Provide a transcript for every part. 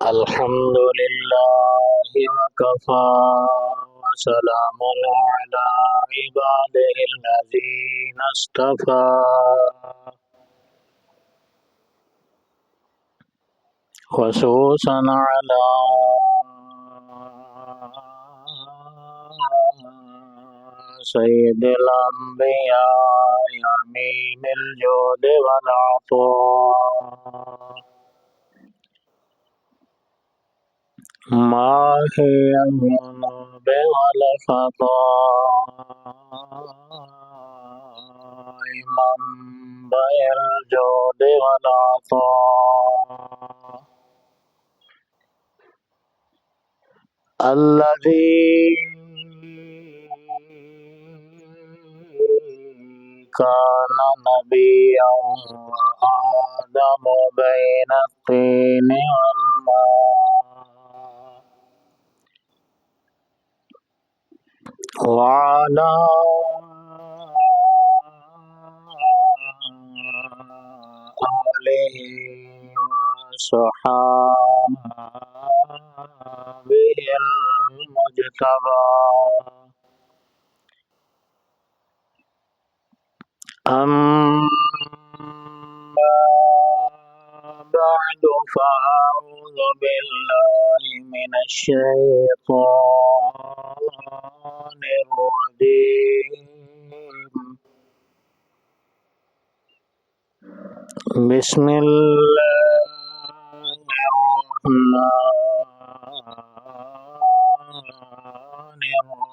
अल्हम्दुलिल्लाहि वकफ़ा वसलामुन अला इबादिहिल्लज़ीना इस्तफ़ा खुसूसन अला सय्यिदिल अंबिया अमीनिल जुद वल अफ़ा माहि अज़्ज़ुनूब वल ख़ता मंबइल जुद वल अता अल्लज़ी कान नबिय्यन व आदम बैन तीन वल मा वअला आलिहि वसहबिहिल मुज्तबा अम्मा बअदु फ़अऊज़ु बिल्लाहि मिनश शैतानिर रजीम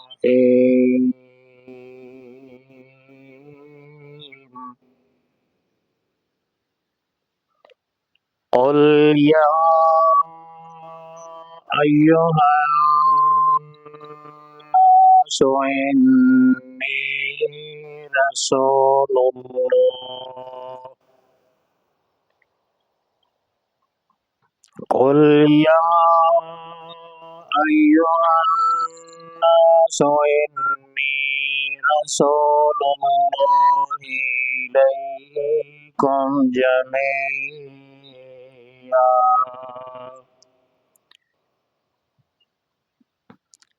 बिस्मिल्लाहिर्रहमानिर्रहीम क़ुल या अय्युहन्नासु इन्नी रसूलुल्लाह क़ुल या अय्युहन्नासु इन्नी रसूलुल्लाहि इलैकुम जमीआ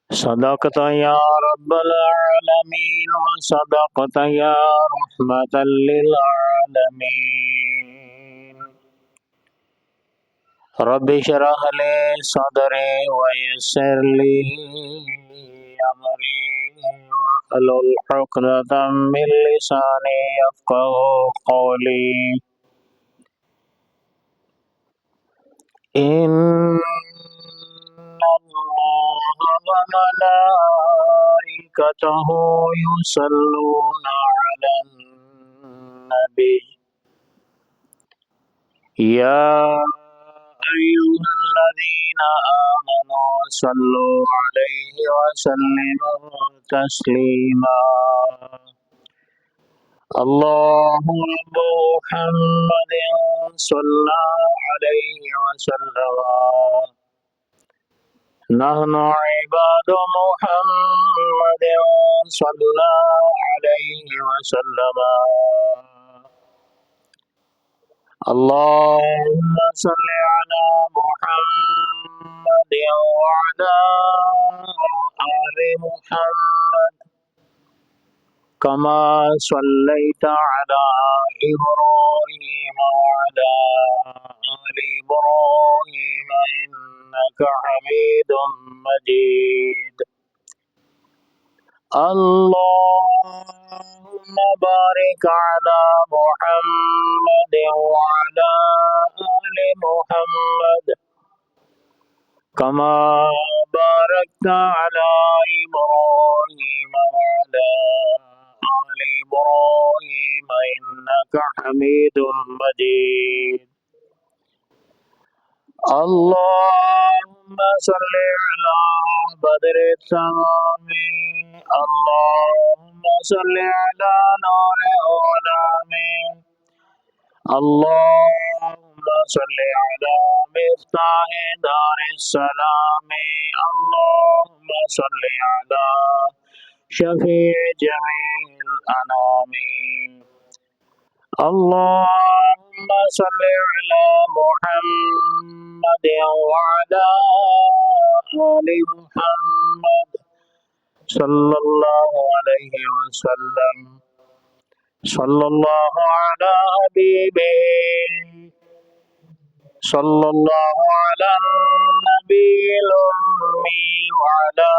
सदक़त या रब्बल आलमीन व सदक़त या रहमतल लिल आलमीन रब्बि इश्रह ली सदरी व यस्सिर ली अमरी वहलुल उक़दतम मिन लिसानी यफ़क़हू क़ौली इन्नल्लाहा व मलाइकतहू युसल्लूना अलन नबी या अय्युहल्लज़ीना आमनू सल्लु अलैहि व सल्लिमू तस्लीमा अल्लाहुम्मा मुहम्मदिन सल्लल्लाहु अलैहि व सल्लम नहनु इबादु मुहम्मदिन सल्लल्लाहु अलैहि व सल्लम अल्लाहुम्मा सल्लि अला मुहम्मदिन व अला आलि मुहम्मद कमा सल्लैता अला इब्राहीम व अला आलि इब्राहीम इन्नका हमीदुम मजीद अल्लाहुम्मा बारिक अला मुहम्मद व अला आलि मुहम्मद कमा बारकता अला इब्राहीम व अला आलि इब्राहीम इन्नका हमीदुम मजीद अल्लाहुम्मा सल्लि अला बदरि तमामी अल्लाहुम्मा सल्लि अला नूरि उलामी अल्लाहुम्मा सल्लि अला मिफ्ताहि दारिस्सलामी अल्लाहुम्मा सल्लि अला शफीइ जमील अनामी अल्लाहुम्मा सल्लि अला मुहम्मद محمد وعلى آل محمد صلى الله عليه وسلم صلى الله على حبيبه صلى الله على النبي الأمي وعلى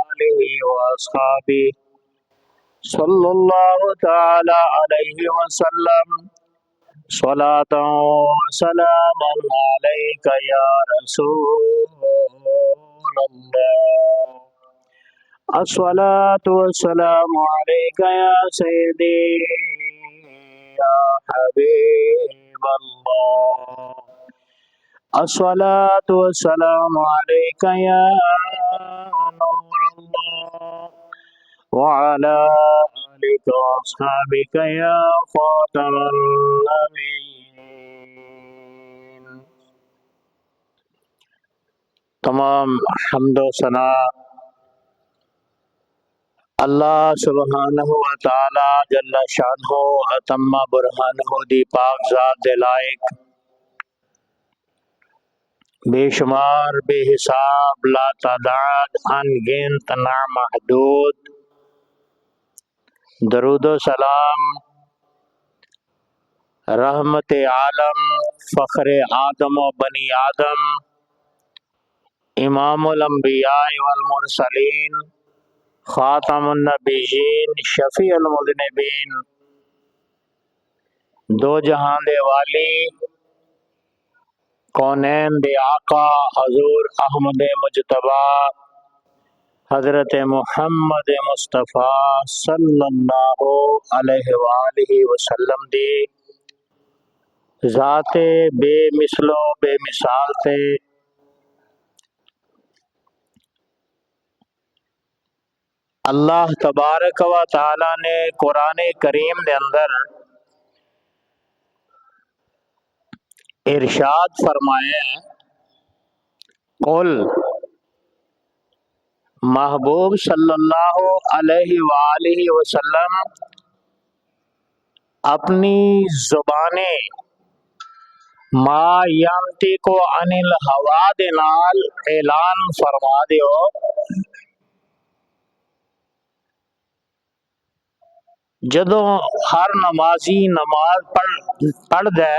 آله وأصحابه صلى الله تعالى عليه وسلم صلاة وسلاما عليك يا رسول الله الصلاة والسلام عليك يا سيدي يا حبيب الله الصلاة والسلام عليك يا نور الله وعلى آلك وأصحابك يا خاتم النبيين। तमाम हम्द व सना अल्लाह सुब्हानहु व तआला जल्ल शानहु अतम्मा बुरहानहु दी पाक ज़ात दे लायक बेशुमार बेहिसाब ला तादाद अनगिनत नामहदूद दरूद व सलाम रहमत आलम फ़ख्र आदम व बनी आदम इमामुल अंबिया वल मुरसलीन खातमुन नबिय्यीन शफीउल मुज़निबीन दो जहां दे वाली कौनैन दे आका हजूर अहमद मुजतबा हजरत मुहम्मद मुस्तफ़ा सल्लल्लाहु अलैहि वसल्लम दी ज़ाते बेमिसलो बेमिसाल ते अल्लाह तबारक व तआला ने कुरान करीम दे अंदर इरशाद फरमाया कुल महबूब सल्लल्लाहु अलैहि वसल्लम अपनी जुबाने मा यंती को अनिल हवा दे नाल ऐलान फरमा दियो जदों हर नमाजी नमाज पढ़दा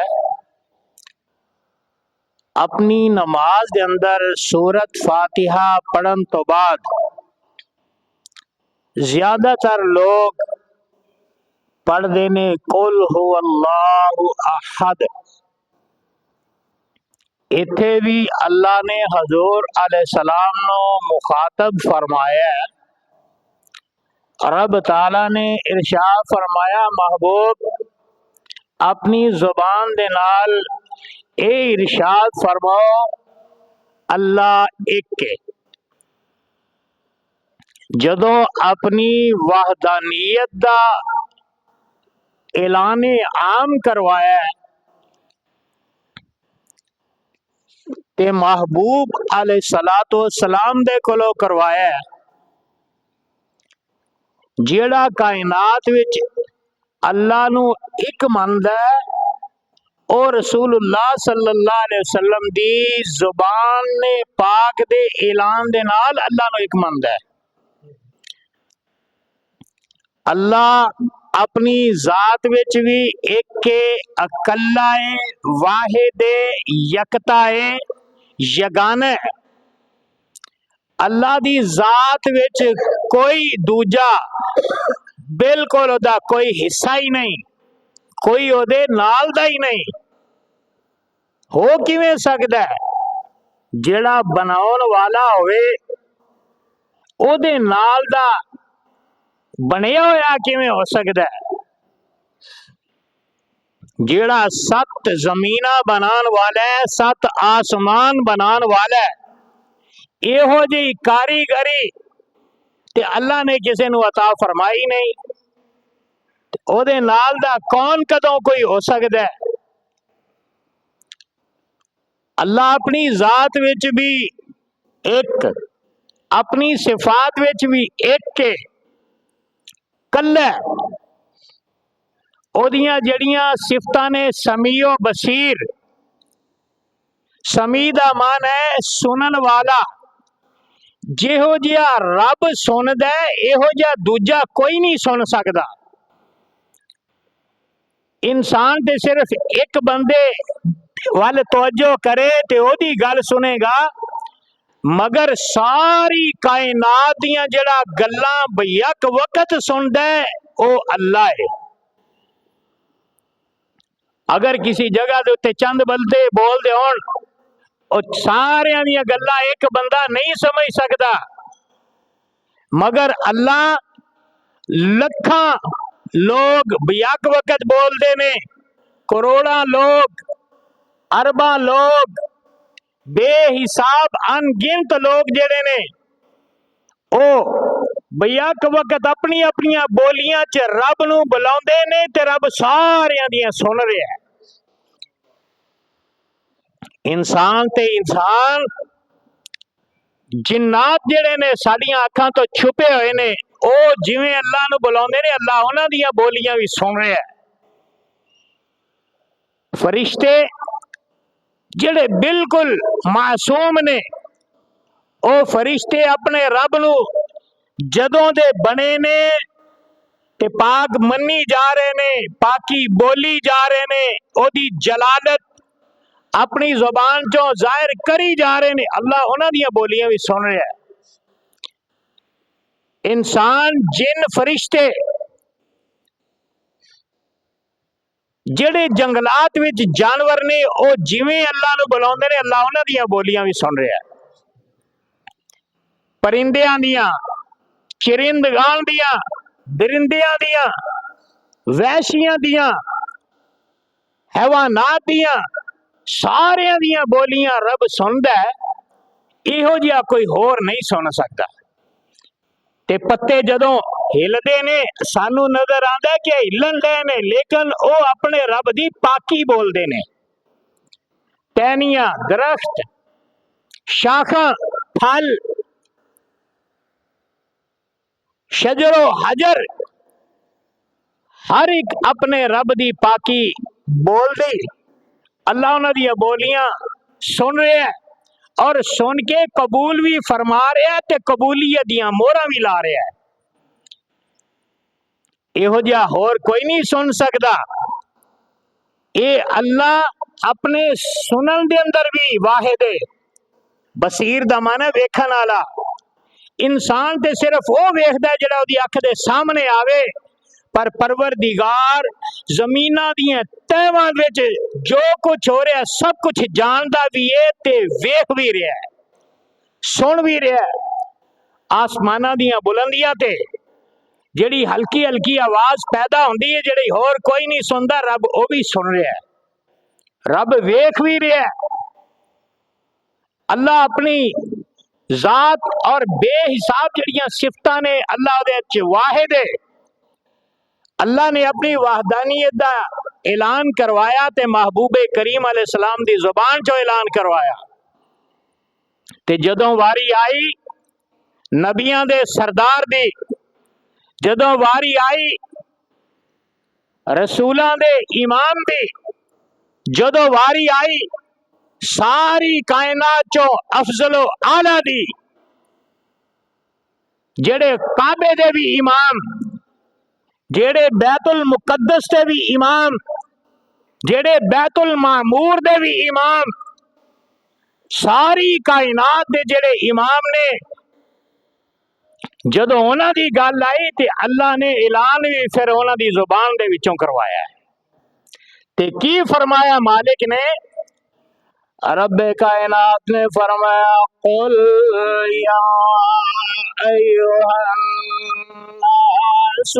अपनी नमाज के अंदर सूरत फातिहा पढ़न तो बाद ज्यादातर लोग पढ़ते ने कुल हुवल्लाहु अहद। इत्थे भी अल्लाह ने हजूर अलैहिस्सलाम नो मुखातब फरमाया है। रब ताला ने इरशाद फरमाया महबूब अपनी जुबान दे नाल ए इरशाद फरमाओ अल्लाह एक है। जदों अपनी वहदानियत दा ऐलान आम करवाया ते महबूब अलैहिस्सलातु वस्सलाम दे कोलों करवाया जेड़ा कायनात विच अल्लाह नू एक मनदा है और रसूलुल्लाह सल्लल्लाहु अलैहि वसल्लम दी जुबान पाक दे ऐलान दे नाल अल्लाह नू एक मनदा है। अल्लाह अपनी जात विच भी एक के अकल्ला है वाहिद है यकता है यगाना है। अल्लाह दी जात विच कोई दूजा बिल्कुल ओदा कोई हिस्सा ही नहीं, कोई ओदे नाल दा ही नहीं। हो किवें सकदा है जेड़ा बनाउण वाला होवे ओदे नाल दा बनिया होया किवें हो सकदा है। जेड़ा सत जमीना बनाने वाला है सत आसमान बनाने वाला है इहो जी कारीगरी ते अल्लाह ने किसी नू अता फरमाई नहीं। ओदे नाल दा कौन कदों कोई हो सकदा है। अल्लाह अपनी जात विच भी एक अपनी सिफात विच भी एक के कल्ला ओदियां जड़ियां सिफतां ने समीओ बसीर समी दा मान है सुनन वाला। जिहो जिहा रब सुनदा है इहो जिहा दूजा कोई नहीं सुन सकदा। इंसान ते सिर्फ एक बंदे वाल तवज्जो करे ते ओदी गल सुनेगा, मगर सारी कायनात दियां जेड़ा गल्लां बयक वक्त सुनदा है ओ अल्लाह है। अगर किसी जगह दे उत्ते चंद बंदे बोलदे होण, ओ सारियां दियां गल्लां एक बंदा नहीं समझ सकदा, मगर अल्लाह लखां लोग बयक वक्त बोलते ने, करोड़ा लोग, अरबा लोग, बेहिसाब अनगिनत लोग जेड़े ने ओ बयक वक्त अपनी अपनी बोलियां च रब नूं बुलाउंदे ने ते रब सारियां दियां सुन रहा है। इंसान ते इंसान जिन्नात जेड़े ने साडियां अखां तो छुपे हुए ने, ओ जिवें अल्लाह नूं बुलाउंदे ने अल्लाह उन्हां दियां बोलियां भी सुन रहा है। फरिश्ते जेड़े बिल्कुल मासूम ने, ओ फरिश्ते अपने रब नूं जदों दे बने ने ते पाक मन्नी जा रहे ने, पाकी बोली जा रहे ने, ओदी जलालत अपनी जुबान चों जाहिर करी जा रहे ने, अल्लाह उन्हां दियां बोलियां भी सुन रहा है। इंसान जिन फरिश्ते जेड़े जंगलात विच जानवर ने, ओ जिवें अल्लाह नूं बुलाउंदे ने अल्लाह उन्हां दियां बोलियां भी सुन रहा है। परिंदियां दियां, चिरिंदगान दियां, दरिंदियां दियां, वैशियां दियां, हैवानात दियां, सारियां दियां बोलियां रब सुनदा है। इहो जिहा कोई होर नहीं सुन सकदा। ते पत्ते जदों हिलदे ने सानू नजर आंदा कि हिलन डे ने, लेकिन ओ अपने रब दी पाकी बोलदे ने। टहनियां, दरख्त, शाखां, फल, शजरो हजर, हर एक अपने रब दी पाकी बोलदे, अल्लाह उन्हां दियां बोलियां सुन रहा है और सुन के कबूल भी फरमा रहा है ते कबूलियत दियां मोहरां भी ला रहा है। इहो जिहा होर कोई नहीं सुन सकदा। ये अल्लाह अपने सुनन दे अंदर भी वाहिद है। बसीर दा माना वेखण वाला। इंसान ते सिर्फ वो वेखदा जिहड़ा ओदी अख दे सामने आवे, पर परवरदिगार जमीना दियां तहवां विच जो कुछ हो रहा सब कुछ जानदा भी है ते वेख भी रहा है, सुन भी रहा है। आसमाना दियां बुलंदियां ते जिहड़ी हल्की हल्की आवाज पैदा होंदी है, जिहड़ी होर कोई नहीं सुनदा, रब वो भी सुन रहा है, रब वेख भी रहा है। अल्लाह अपनी जात और बेहिसाब जड़ियां सिफतां ने अल्लाह दे च वाहिद है। अल्लाह ने अपनी वहदानियत दा ऐलान करवाया ते महबूबे करीम अलैहिस्सलाम दी जुबान चो ऐलान करवाया। ते जदों वारी आई नबियां दे सरदार दी, जदों वारी आई रसूलां दे इमाम दी, जदों वारी आई सारी कायनात चो अफजलो आला दी, जेड़े काबे दे भी इमाम, जेड़े बैतुल मुकद्दस दे भी इमाम, जेड़े बैतुल मामूर दे भी इमाम, सारी कायनात दे जेड़े इमाम ने, जदों उन्हां दी गल आई ते अल्लाह ने ऐलान भी फिर उन्हां दी जुबान दे विचों करवाया है। ते की फरमाया मालिक ने, रब्बे कायनात ने फरमाया, कुल या अय्युहन नास,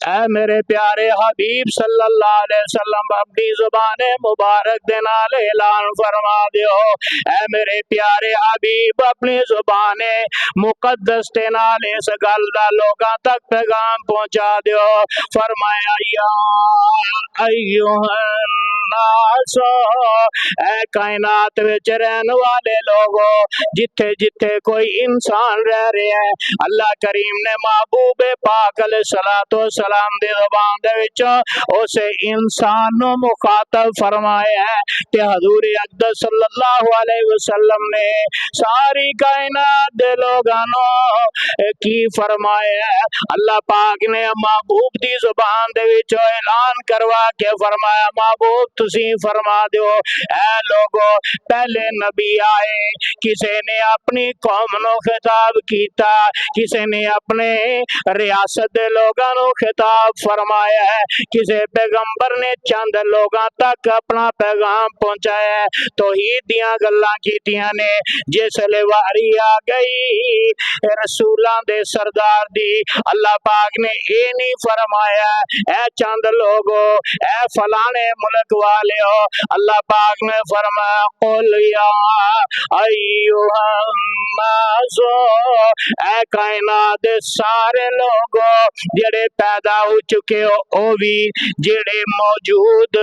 ऐ मेरे प्यारे हबीब सल्लल्लाहु अलैहि वसल्लम अपनी जुबान मुबारक दे नाल ऐलान फरमा दियो। ऐ मेरे प्यारे हबीब अपनी जुबान मुकद्दस दे नाल इस गल दा लोकां तक पैगाम पहुंचा दियो। फरमाया या अय्युहन नास, ऐ कायनात विच रहने वाले लोगो, जिथे जिथे कोई इंसान रह रहा है, अल्लाह करीम ने महबूबे पाक अलैहिस्सलातो सलाम दी ज़बान दे विचों उस इंसान नूं मुखातब फरमाया है ते हजूर अक़दस सल्लल्लाहु अलैहि वसल्लम ने सारी कायनात दे लोगां नूं की फरमाया है। अल्लाह पाक ने महबूब दी ज़ुबान दे विचों ऐलान करवा के फरमाया, महबूब तुसी फरमा दो ऐ लोगो पहले नबी आए, किसी ने अपनी कौम नूं खिताब कीता, किसी ने अपने रियासत दे लोगां नूं खिताब फरमाया है, किसी पैगंबर ने चंद लोगां तक अपना पैगाम पहुंचाया है, तौहीद दियां गल्लां कीतियां ने। जिसले वारी आ गई रसूलां दे सरदार दी, अल्लाह पाक ने ये नहीं फरमाया ऐ चंद लोगो ऐ फलाने मुल्क वाले हो, अल्लाह पाक ने फरमाया कुल या अय्युहन्नासो ऐ कायनात दे सारे लोगो जेड़े पैदा हो चुके हो ओ भी, जेड़े मौजूद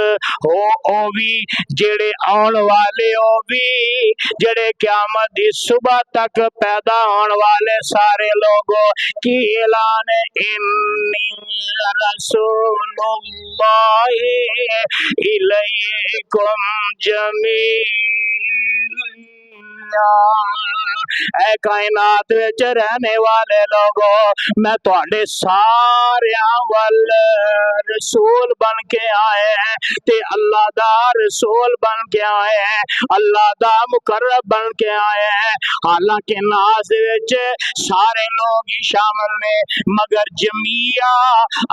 हो ओ भी, जेड़े आने वाले हो भी, जेड़े क़यामत दी सुबह तक पैदा होने वाले सारे लोगों की ऐलान इन्नी रसूलुल्लाहि इलैकुम जमीआ ऐ कायनात विच रहने वाले लोगों मैं तुहाडे सारियां वल रसूल बन के आए हैं ते अल्लाह दा रसूल बन के आए हैं, अल्लाह दा मुकर्रब बन के आए हैं। हालांकि नाज विच सारे लोग ही शामिल ने मगर जमीया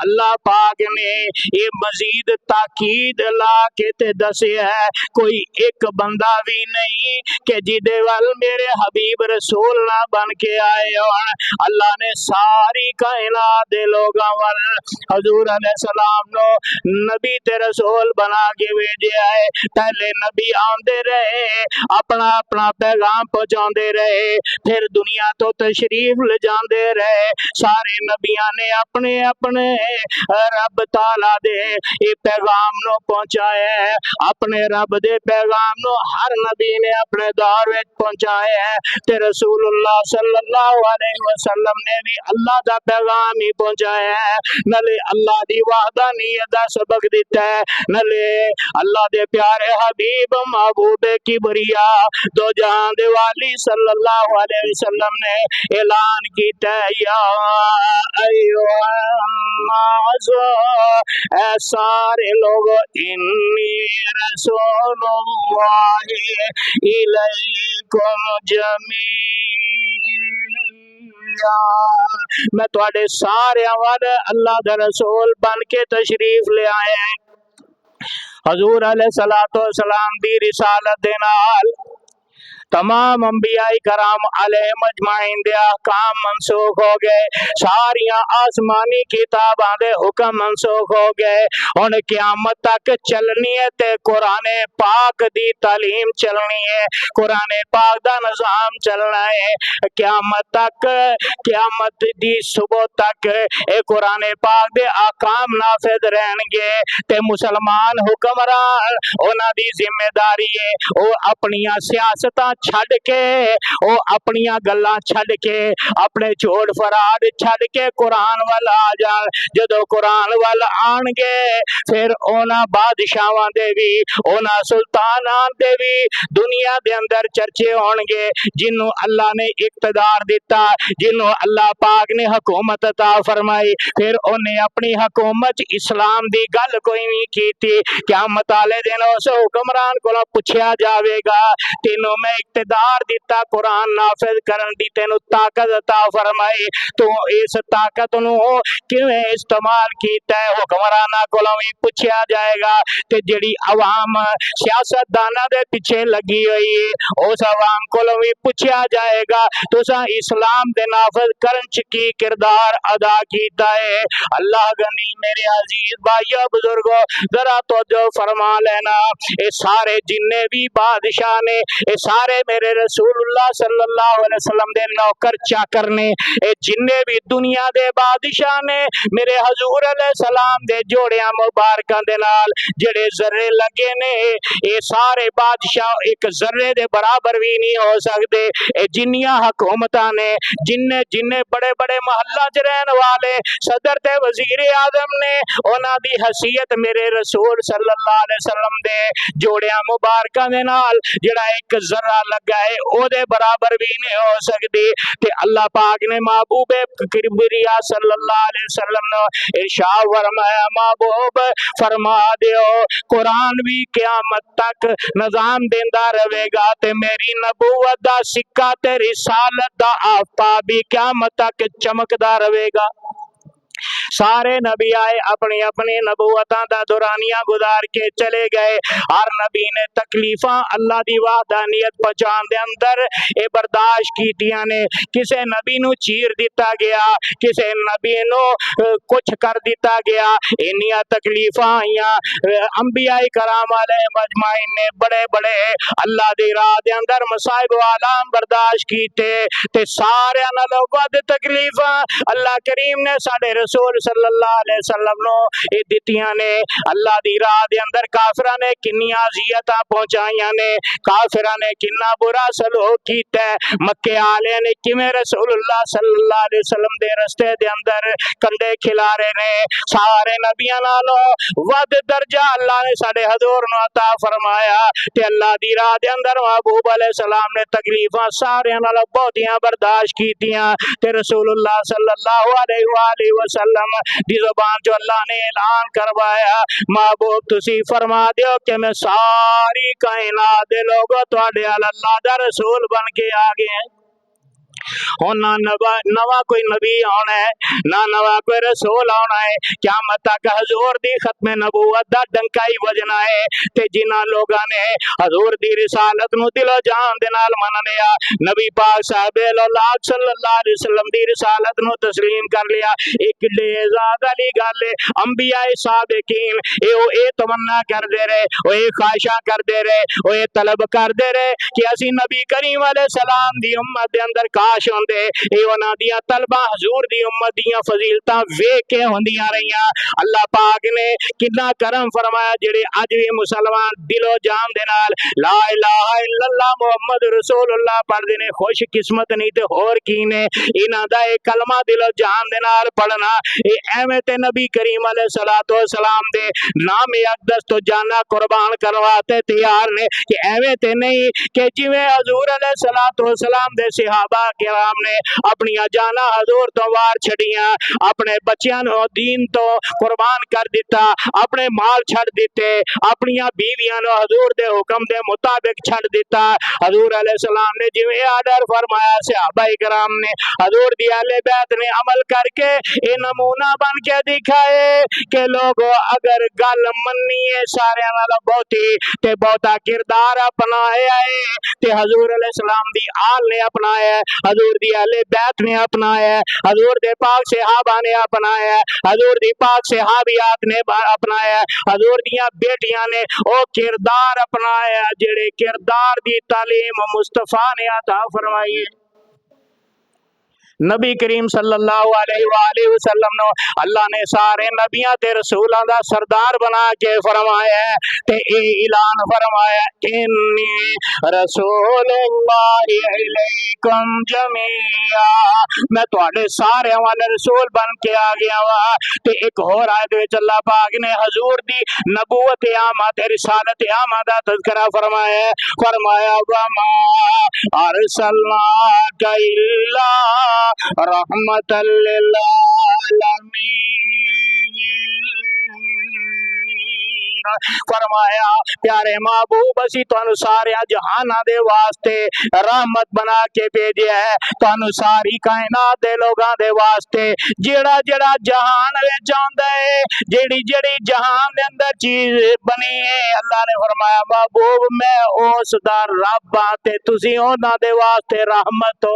अल्लाह पाक ने ये मजीद ताकीद ला के ते दसिया है कोई एक बंदा भी नहीं कि जिदे वल मेरे हबीब रसूल ना बन के आए हो। अल्लाह ने सारी कायनात दे लोगां वल हजूर अलैहिस्सलाम नो नबी ते रसूल बना के भेजे आए। पहले नबी आंदे रहे अपना अपना पैगाम पहुंचाते रहे, फिर दुनिया तो तशरीफ ले जाते रहे। सारे नबिया ने अपने अपने रब ताला दे ये पैगाम नो पहुंचाया है, अपने रब दे पैगाम नो हर नबी ने अपने दौर में पहुंचाया है ते रसूलुल्लाह सल्लल्लाहु अलैहि वसल्लम ने भी अल्लाह दा पैगाम ही पहुंचाया है। नले अल्लाह दी वहदानियत दा सबक दिता है, नले अल्लाह दे प्यारे हबीब महबूब किबरिया दो जहां दे वाली सल्लल्लाहु अलैहि वसल्लम ने ऐलान कीता या अय्युहन्नास ऐ सारे लोग इन्नी रसूलुल्लाहि इलैकुम जमीआ मैं तुहाडे सारे वाल अल्लाह दा रसूल बन के तशरीफ ले आए हैं। हजूर अलैहिस्सलातु वस्सलाम दी रिसालत दे नाल तमाम अंबियाई कराम अलैहिम अजमाइन दे अहकाम मनसूख हो गए, सारियां आसमानी किताबां दे हुक्म मनसूख हो गए। हुण क़यामत तक चलनी है ते कुरान पाक दी तालीम चलनी है, कुरान पाक दा निज़ाम चलना है। क़यामत तक क़यामत दी सुबह तक ए कुरान पाक दे अहकाम नाफिज रहणगे ते मुसलमान हुक्मरान उन्हां दी जिम्मेदारी है ओ अपनियां सियासतां छड़ के ओ अपनियां गल्लां छड़ के अपने झोड़ फराड छड़ के कुरान वाल आ जान। जदों कुरान वाल आणगे फिर उन्हां बादशाहां दे भी उन्हां सुल्तानां दे भी दुनिया दे अंदर चर्चे होणगे। जिन्हों अल्लाह ने इक्तदार दिता, जिन्हों अल्लाह पाक ने हुकूमत अता फरमाई, फिर उन्हें अपनी हुकूमत इस्लाम दी गल कोई नहीं कीती। क़यामत वाले दिन उस हुक्मरान को पूछा जाएगा तेनों मैं इक्तदार दिता कुरान नाफिज करन दी, तेनों ताकत अता फरमाई, तो इस ताकत नूं किवें इस्तेमाल कीता है हुक्मराना कोलों भी पूछा जाएगा। ते जिहड़ी अवाम सियासतदानां दे पीछे लगी हुई है उस अवाम कोलों भी पूछा जाएगा तुसां इस्लाम दे नाफिज करन च की किरदार अदा कीता है। अल्लाह गनी मेरे अजीज भाइयों बुजुर्गों जरा तवज्जो फरमा लेना, ये सारे जिन्ने भी बादशाह ने ये सारे मेरे रसूलुल्लाह सल्लल्लाहु अलैहि वसल्लम दे नौकर चाकर ने, ए जिन्ने भी दुनिया दे बादशाह ने मेरे हजूर अलैहि सलाम दे जोड़ियां मुबारकां दे नाल जेड़े जर्रे लगे ने, ये सारे बादशाह एक जर्रे दे बराबर भी नहीं हो सकते। ए जिन्नियां हुकूमतां ने, जिन्ने जिन्ने बड़े बड़े महल्ला च रहन वाले सदर ते वजीर आजम ने, उन्हां दी हसीयत मेरे रसूल सल्लल्लाहु अलैहि वसल्लम दे जोड़ियां मुबारकां दे नाल जेड़ा एक जर्रा लगा है ओदे बराबर भी नहीं हो सकदी। ते अल्लाह पाक ने महबूबे किबरिया सल्लल्लाहु अलैहि वसल्लम ने इरशाद फरमाया, महबूब फरमा दियो कुरान भी क़यामत तक निजाम देंदा रहेगा ते मेरी नबूवत दा सिक्का ते रिसालत दा आफ्ताब भी क़यामत तक चमकदा रहेगा। सारे नबी आए अपनी अपनी नबूवतां दा दुरानिया गुजार के चले गए। हर नबी ने तकलीफा अल्लाह दी वहदानियत पहचान दे अंदर ए बर्दाश्त कीतियां ने। किसे नबी नू चीर दिता गया, किसे नबी नू कुछ कर दिता गया। इन्नियां तकलीफा आईयां अंबिया कराम अलैहिम अजमाइन ने बड़े बड़े अल्लाह दी राह दे अंदर मसाइब आलाम बर्दाश्त कीते ते सारे नालों वध तकलीफा अल्लाह करीम ने साडे रसूल सल्लल्लाहु अलैहि वसल्लम नो ए दितियां ने। अल्लाह दी राह दे अंदर काफिरां ने किन्नियां अज़ियतां पहुंचाईयां ने, काफिरां ने किन्ना बुरा सलूक कीता, मक्के आले ने किवें रसूलुल्लाह सल्लल्लाहु अलैहि वसल्लम दे रस्ते दे अंदर कंडे खिलारे ने। सारे नबियां नालों वध दर्जा अल्लाह ने साडे हजूर नु अता फरमाया ते अल्लाह दी राह दे अंदर महबूब अलैहि सलाम ने तकलीफां सारे नालों बहुतियां बर्दाश्त कीतियां ते रसूलुल्लाह सल्लल्लाहु अलैहि वसल्लम दी ज़ुबान जो अल्लाह ने ऐलान करवाया, महबूब तुसी फरमा दियो कि मैं सारी कायनात दे लोगों तुहाडे अल्लाह दा रसूल बन के आ गए हैं। और ना नवा कोई नबी आना है, ना नवा कोई रसूल आना है। क़यामत तक हजूर दी खत्म नबूवत दा डंका ही वजना है ते जिन्हां लोगां ने हजूर दी रिसालत नू दिलो जान दे नाल मन लिया, नबी पाक साहबे औलाद सल्लल्लाहु अलैहि वसल्लम दी रिसालत नू तस्लीम कर लिया, एक लेज़ाद वाली गल है। अंबिया सादिकीन ए तमन्ना करदे रहे, ओ ए ख्वाहिशां करदे रहे, ओ ए तलब करदे रहे कि असी नबी करीम अलैहि सलाम दी उम्मत दे अंदर काश होंदे। ए उन्हां दियां तलबा हजूर दी उम्मत दियां फजीलतां वेख के होंदियां रहियां। अल्लाह पाक ने कितना करम फरमाया जेड़े अज भी मुसलमान दिलो जान दे नाल ला इलाहा इल्लल्लाह मुहम्मद रसूलुल्लाह पढ़दे ने। खुश किस्मत नहीं ते होर की ने, इन्हां दा ए कलमा दिलो जान दे नाल पढ़ना ए एवें ते नबी करीम अलैहिस्सलातु वस्सलाम दे नाम अक़दस तो जाना कुर्बान करवाते तैयार ने कि एवें ते नहीं कि जिवें हजूर अलैहिस्सलातु वस्सलाम दे सहाबा किराम ने अपनी जाना हजूर तो वार छड़ियां, अपने बच्चों को दीन तो कुर्बान कर दिता, अपने माल छड़ दिते, अपनी बीवियां को हजूर दे हुक्म दे मुताबिक छड़ दिता। हजूर अलैहिस्सलाम ने जिवें आर्डर फरमाया सहाबा किराम ने हजूर दी अहले बैत ने अमल करके ये नमूना बन के दिखाए कि लोगों अगर गल मन्नीए सारे नालों बहुती ते बहुता किरदार अपनाया है ते हजूर अलैहिस्सलाम दी आल ने अपनाया, हजूर दी अहले बैत ने अपनाया, हजूर दे पाक सहाबा ने अपनाया, हजूर दी पाक सहाबियात ने अपनाया, हजूर दियां बेटियां ने ओ किरदार अपनाया जेड़े किरदार दी तालीम मुस्तफा ने अता फरमाई। नबी करीम सल्लल्लाहु अलैहि वसल्लम नो अल्लाह ने सारे नबियां ते रसूलां दा सरदार बना के फरमाया ते ए ऐलान फरमाया इन्नी रसूलुल्लाहि अलैकुम जमीआ, मैं तुहाडे सारे वाले रसूल बन के आ गया वा। ते एक होर आयत विच अल्लाह पाक ने हजूर दी नबूवत आमा ते रिसालत आमा दा तज़किरा फरमाया वमा अरसलनाका इल्ला रहमतल लिल आलमीन। फरमाया प्यारे महबूब असी तुहानू सारे जहाना दे वास्ते रहमत बना के भेजिया है, तुहानू सारी कायनात दे लोगां दे वास्ते। जेड़ा जेड़ा जहान विच आंदा है, जेड़ी जेड़ी जहान दे अंदर चीज बनी है, अल्लाह ने फरमाया महबूब मैं उस दा रब हां ते तुसी उन्हां दे वास्ते रहमत हो।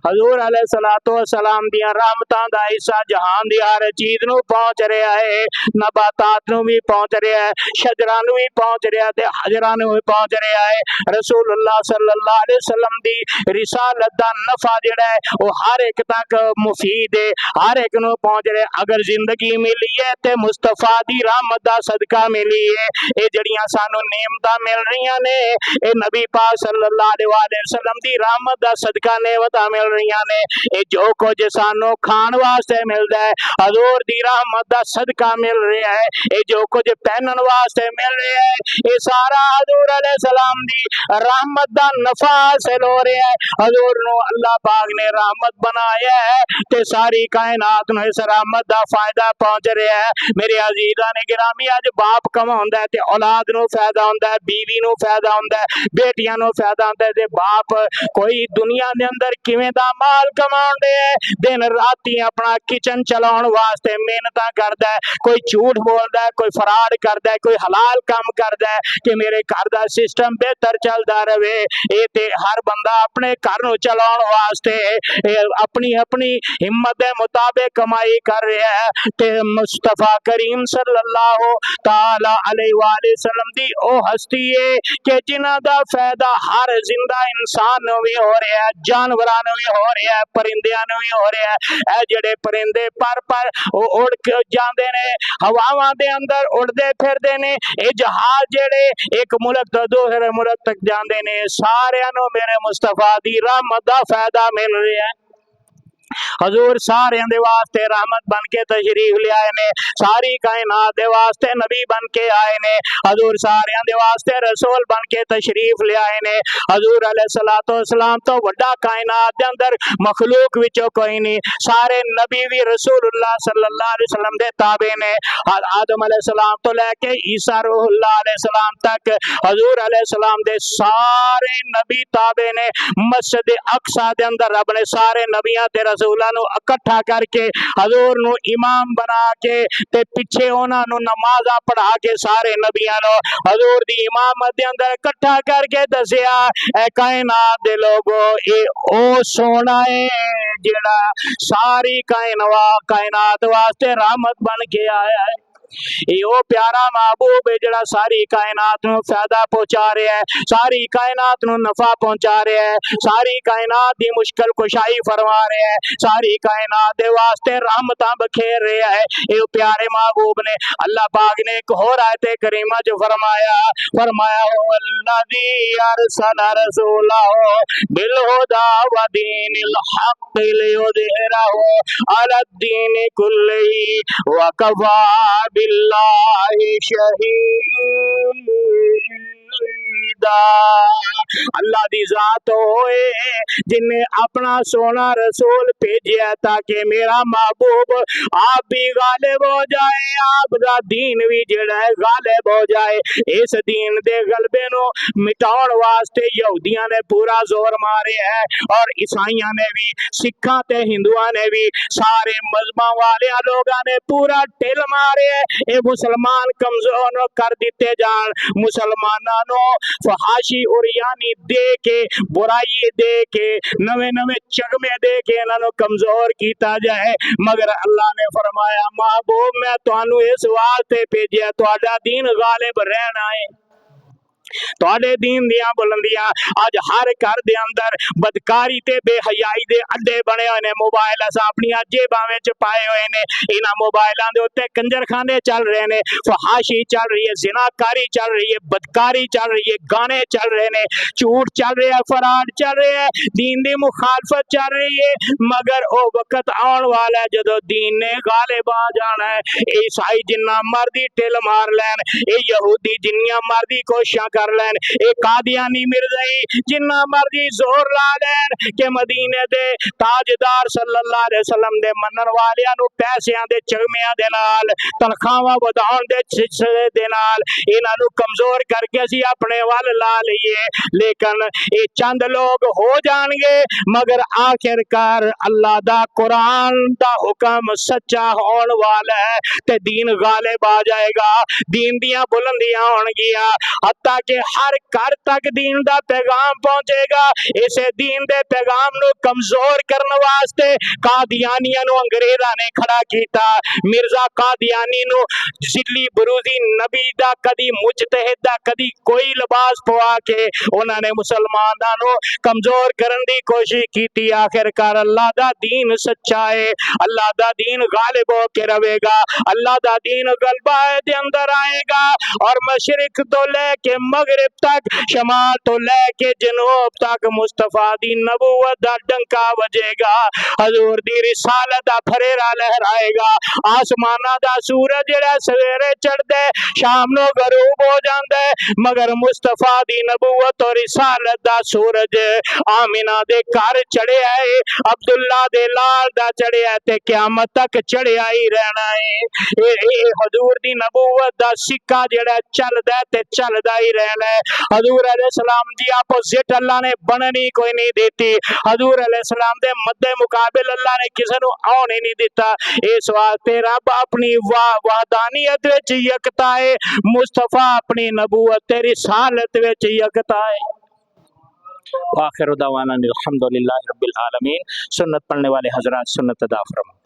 हजूर अलैहिस्सलातु वस्सलाम दियां रहमतां दा हिस्सा जहान दी हर चीज नूं पहुंच रहा है, नबातात नूं भी पहुंच रहा है, शजरां नूं भी पहुंच रहा है ते हजरां नूं भी पहुंच रहा है। रसूलुल्लाह सल्लल्लाहु अलैहि वसल्लम दी रिसालत दा नफा जिहड़ा है वो हर एक तक मुफीद है, हर एक नूं पहुंच रहा है। अगर जिंदगी मिली है ते मुस्तफा दी रहमत दा सदका मिली है। ये जड़ियां सानू नेमतां मिल रही ने ये नबी पाक सल्लल्लाहु अलैहि वसल्लम दी रहमत दा सदका नेमतां मिल रही ने। ये जो कुछ सानू खाण वास्ते मिलदा है हजूर दी रहमत दा सदका मिल रहा है। ये जो कुछ पहनन वास्ते मिल रहा है ये सारा हजूर अलैहिस्सलाम दी रहमत दा नफा हासिल हो रहा है। हजूर नु अल्लाह पाक ने रहमत बनाया है ते सारी कायनात नु इस रहमत दा फायदा पहुंच रहा है। मेरे अजीज़ां ने गिरामी अज बाप कमाउंदा है ते औलाद नु फायदा हुंदा है, बीवी नु फायदा हुंदा है, बेटियां नु फायदा हुंदा है। ते बाप कोई दुनिया दे अंदर किवें दा माल कमाउंदे है, दिन राती अपना किचन चलाउण वास्ते मेहनतां करदा है, कोई झूठ बोलदा है, कोई फ्रॉड करदा है, कोई हलाल काम करदा है कि मेरे घर दा सिस्टम बेहतर चलदा रहे। ये ते हर बंदा अपने घर नूं चलाउण वास्ते अपनी अपनी हिम्मत दे मुताबिक कमाई कर रहा है। ते मुस्तफा करीम सल्लल्लाहु ताला अलैहि वसल्लम दी ओ हस्ती है कि जिन्हां दा फायदा हर जिंदा इंसान नूं भी हो रहा है, जानवरां नूं भी हो रहा है, परिंदियां नूं भी हो रहा है। ए जिहड़े परिंदे पर उड़ के जांदे ने, हवावां दे अंदर उड़दे फिरदे ने, ये जहाज जिहड़े एक मुल्क तो दूसरे मुल्क तक जांदे ने, सारियां नूं मेरे मुस्तफा दी रहमत दा फायदा मिल रहा है। हजूर सारे दे वास्ते रहमत बन के तशरीफ ले आए ने, सारी कायनात दे वास्ते नबी बन के आए ने। हजूर सारे दे वास्ते रसूल बन के तशरीफ ले आए ने। हजूर अलैहिस्सलातु वस्सलाम तो वड्डा कायनात दे अंदर मखलूक विचों कोई नहीं, सारे नबी भी रसूलुल्लाह सल्लल्लाहु अलैहि वसल्लम दे ताबे ने। आदम अलैहिस्सलाम तो लेके ईसा रूहुल्लाह अलैहिस्सलाम तक हजूर अलैहिस्सलाम दे सारे नबी ताबे ने। मस्जिद अक्सा दे अंदर रब ने सारे नबियां ते रसूलां नूं इकट्ठा करके हजूर नूं इमाम बना के ते पिछे उन्हां नूं नमाज़ां पढ़ा के सारे नबियां नूं हजूर दी इमामत दे अंदर इकट्ठा करके दसिया ए कायनात दे लोगो ए ओ सोना है जेड़ा सारी कायनात वास्ते रहमत बन के आया है। यो प्यारा महबूब है जड़ा सारी कायनात नूं फायदा पहुंचा रहा है, सारी कायनात नूं नफा पहुंचा रहा है, सारी कायनात दी मुश्किल कुशाई फरमा रहा है, सारी कायनात दे वास्ते रहमतां बखेर रहा है। यो प्यारे महबूब ने अल्लाह पाक ने एक होर आयत करीमा च फरमाया वल्लज़ी अरसल रसूलहु बिल हुदा व दीनिल हक़ लियुज़हिरहु अलद्दीनि कुल्लिही व कफ़ा बिल्लाहि शहीदा। अल्लाह दी जात होए जिन्हें अपना सोना रसूल भेजा ताकि मेरा महबूब आप भी गालिब हो जाए, आप दा दीन भी जिहड़ा है गालिब हो जाए। इस दीन दे गलबे नु मिटाउण वास्ते यहूदियां ने पूरा जोर मारे है और ईसाइयां ने भी, सिखां ते हिंदुआं ने भी, सारे मजहबां वाले लोगां ने पूरा ढिल मारे है। ये मुसलमान कमजोर कर दिते जान, मुसलमानां नु फहाशी उरियानी दे के, बुराई दे के, नवे नवे चगमे दे के इन्हां नु कमजोर कीता जाए। मगर अल्लाह ने फरमाया महबूब मैं तुहानू इस वास्ते भेजिया तुहाडा दीन गालिब रहना है। तुहाडे दीन दियां बुलंदियां अज हर घर दे अंदर बदकारी ते बेहयाई दे अड्डे बने हुए ने। मोबाइल असां अपनी जेबां विच पाए हुए ने, इन्हां मोबाइलां दे उत्ते कंजरखाने चल रहे ने, फहाशी चल रही है, जिनाकारी चल रही है, बदकारी चल रही है, गाने चल रहे ने, झूठ चल रहा है, फराड चल रहा है, दीन दी मुखालफत चल रही है। मगर ओ वक्त आउण वाला है जदों दीन ने गालिब आ जाना है। ईसाई जिन्ना मर्दी ढिल मार लैन, ये यहूदी जिन्नियां मर्दी कोशिशां कर लैन, एक कादियानी मिर्ज़ाई जिन्ना मर्जी जोर ला लैन के मदीने दे ताजदार सल्लल्लाहु अलैहि वसल्लम दे मनन वालियां नु पैसियां दे चगमियां दे नाल, तनखावां वधाउण दे सिलसिले दे नाल इन्हां नु कमजोर करके असीं अपने वल ला लईए। लेकिन ये चंद लोग हो जाणगे, मगर आखिरकार अल्लाह दा कुरान दा हुक्म सच्चा होण वाला है ते दीन गालिब आ जाएगा। दीन दियां बुलंदियां होणगियां, हत्ता के हर घर तक दीन दा पैगाम पहुंचेगा। इसे दीन दे पैगाम नु कमजोर करने वास्ते कादियानियां नु अंग्रेज़ां ने खड़ा कीता। मिर्जा कादियानी नु जिली बरूदी नबी दा कदी मुजतहिद दा कदी कोई लिबास पवा के उन्होंने मुसलमानां नु कमजोर करने की कोशिश की। आखिरकार अल्लाह दा दीन सच्चा है, अल्लाह दा दीन गालिब होके रहेगा, अल्लाह दा दीन गलबा दे अंदर आएगा और मशरिक तो लेके मगरिब तक, शमाल तो लेके जनूब तक मुस्तफा दी नबूवत दा डंका बजेगा। हजूर दी रिसालत दा फरेरा लहराएगा। आसमाना दा सूरज जेड़ा सवेरे चढ़दा है शाम नु गरूब हो जांदा है, मगर मुस्तफा दी नबूवत और रिसालत दा सूरज आमिना दे घर चढ़िया है, अब्दुल्ला दे लाल दा चढ़िया ते क़यामत तक चढ़िया ही रहना है। ये हजूर दी नबूवत दा सिक्का जेड़ा चलदा है ते चलदा ही रहना है। हजूर अलैहिस्सलाम दी अपोजिट अल्लाह ने बननी कोई नहीं देती। हजूर अलैहिस्सलाम दे मद्दे मुकाबिल अल्लाह ने किसी नू आने नहीं दिता। इस वास्ते रब अपनी वहदानियत विच यकता है, मुस्तफा अपनी नबूवत ते रिसालत विच यकता है। आखिर दावाना अल्हम्दुलिल्लाह रब्बिल आलमीन। सुन्नत पढ़ने वाले हजरात सुन्नत अदा फरमाएं।